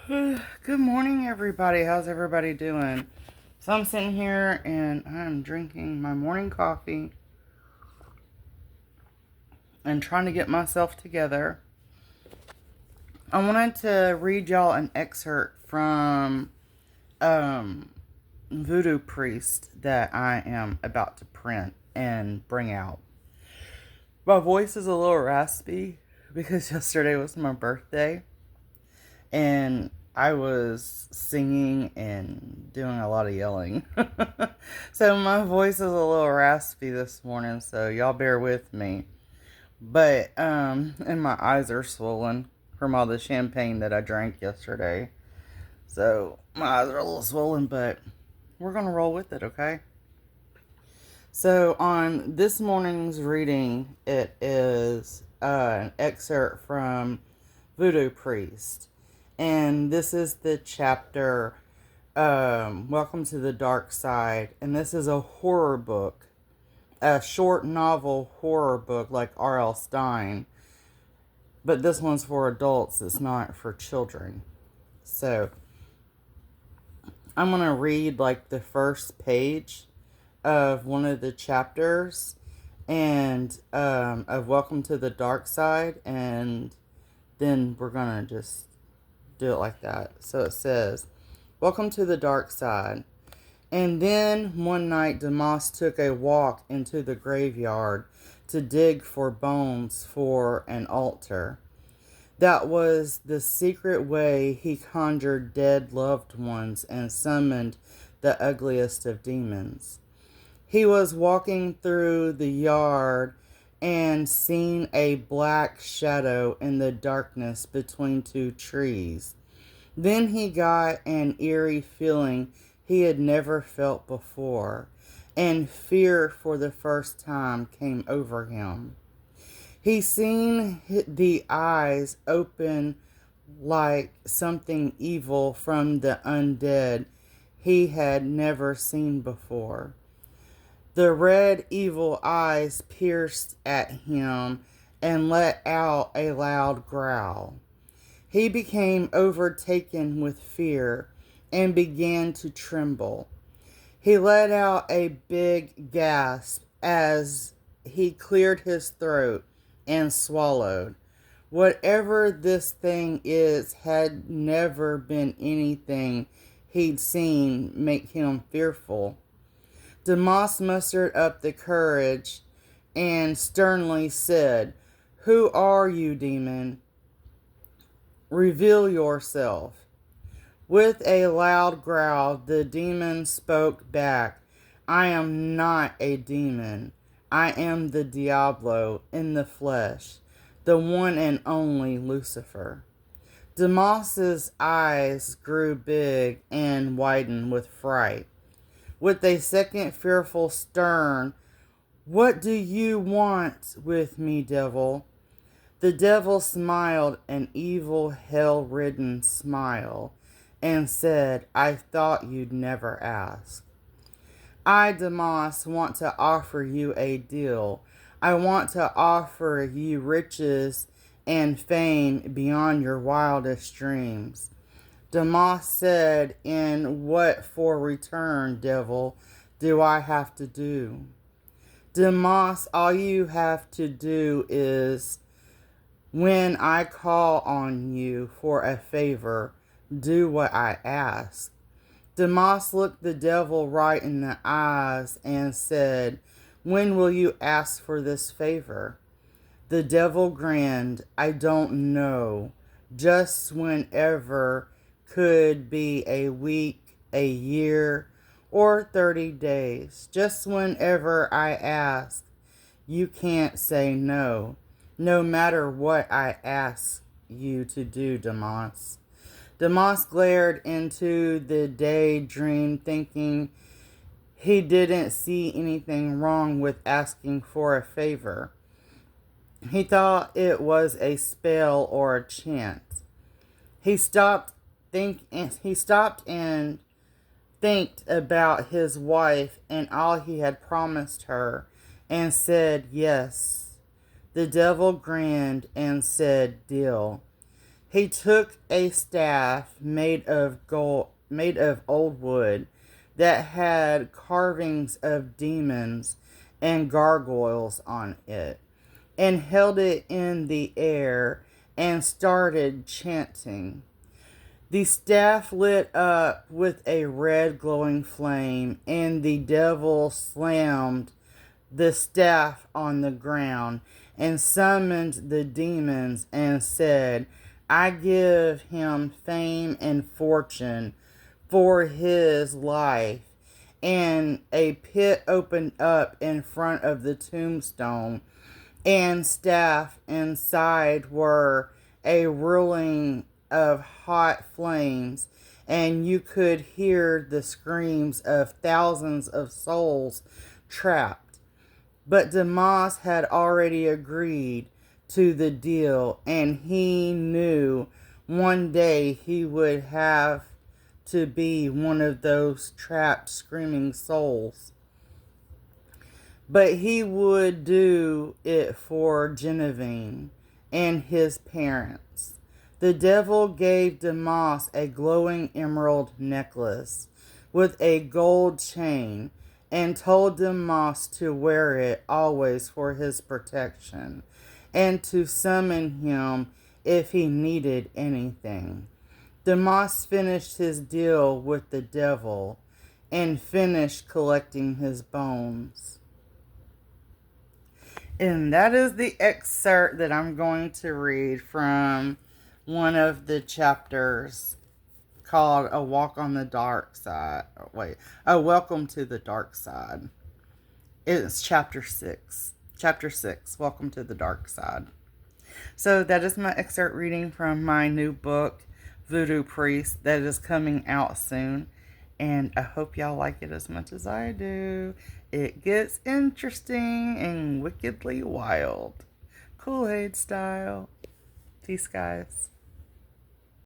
Good morning, everybody. How's everybody doing? So I'm sitting here and I'm drinking my morning coffee and trying to get myself together. I wanted to read y'all an excerpt from um, Voodoo Priest that I am about to print and bring out. My voice is a little raspy because yesterday was my birthday and I was singing and doing a lot of yelling. So my voice is a little raspy this morning, so y'all bear with me. But and my eyes are swollen from all the champagne that I drank yesterday. So my eyes are a little swollen, but we're going to roll with it, okay? So on this morning's reading, it is an excerpt from Voodoo Priest. And this is the chapter, Welcome to the Dark Side. And this is a horror book, a short novel horror book like R.L. Stine. But this one's for adults, it's not for children. So I'm going to read like the first page of one of the chapters and of Welcome to the Dark Side, and then we're going to just do it like that. So it says, Welcome to the Dark Side. And then one night Damas took a walk into the graveyard to dig for bones for an altar. That was the secret way he conjured dead loved ones and summoned the ugliest of demons. He was walking through the yard and seen a black shadow in the darkness between two trees. Then he got an eerie feeling he had never felt before, and fear for the first time came over him. He seen the eyes open like something evil from the undead he had never seen before. The red evil eyes pierced at him and let out a loud growl. He became overtaken with fear and began to tremble. He let out a big gasp as he cleared his throat and swallowed. Whatever this thing is had never been anything he'd seen make him fearful. Damas mustered up the courage and sternly said, "Who are you, demon? Reveal yourself." With a loud growl, the demon spoke back, "I am not a demon. I am the Diablo in the flesh, the one and only Lucifer." Damas's eyes grew big and widened with fright. With a second fearful stern, "What do you want with me, devil?" The devil smiled an evil, hell-ridden smile and said, "I thought you'd never ask. I, Damas, want to offer you a deal. I want to offer you riches and fame beyond your wildest dreams." Damas said, "In what for return, devil, do I have to do?" Damas, all you have to do is, when I call on you for a favor, do what I ask. Damas looked the devil right in the eyes and said, "When will you ask for this favor?" The devil grinned, "I don't know. Just whenever, could be a week, a year, or 30 days. Just whenever I ask. You can't say no, no matter what I ask you to do, Damas." Damas glared into the daydream, thinking he didn't see anything wrong with asking for a favor. He thought it was a spell or a chant. He stopped and thinked about his wife and all he had promised her, and said yes. The devil grinned and said, "Deal." He took a staff made of old wood that had carvings of demons and gargoyles on it, and held it in the air and started chanting. The staff lit up with a red glowing flame, and the devil slammed the staff on the ground and summoned the demons and said, I give him fame and fortune for his life. And a pit opened up in front of the tombstone, and staff inside were a whirling of hot flames, and you could hear the screams of thousands of souls trapped. But Damas had already agreed to the deal, and he knew one day he would have to be one of those trapped screaming souls. But he would do it for Genevieve and his parents. The devil gave Damas a glowing emerald necklace with a gold chain and told Damas to wear it always for his protection and to summon him if he needed anything. Damas finished his deal with the devil and finished collecting his bones. And that is the excerpt that I'm going to read from one of the chapters called A Walk on the Dark Side. A Welcome to the Dark Side. It's chapter 6. Chapter 6, Welcome to the Dark Side. So that is my excerpt reading from my new book, Voodoo Priest, that is coming out soon. And I hope y'all like it as much as I do. It gets interesting and wickedly wild. Kool-Aid style. Peace, guys.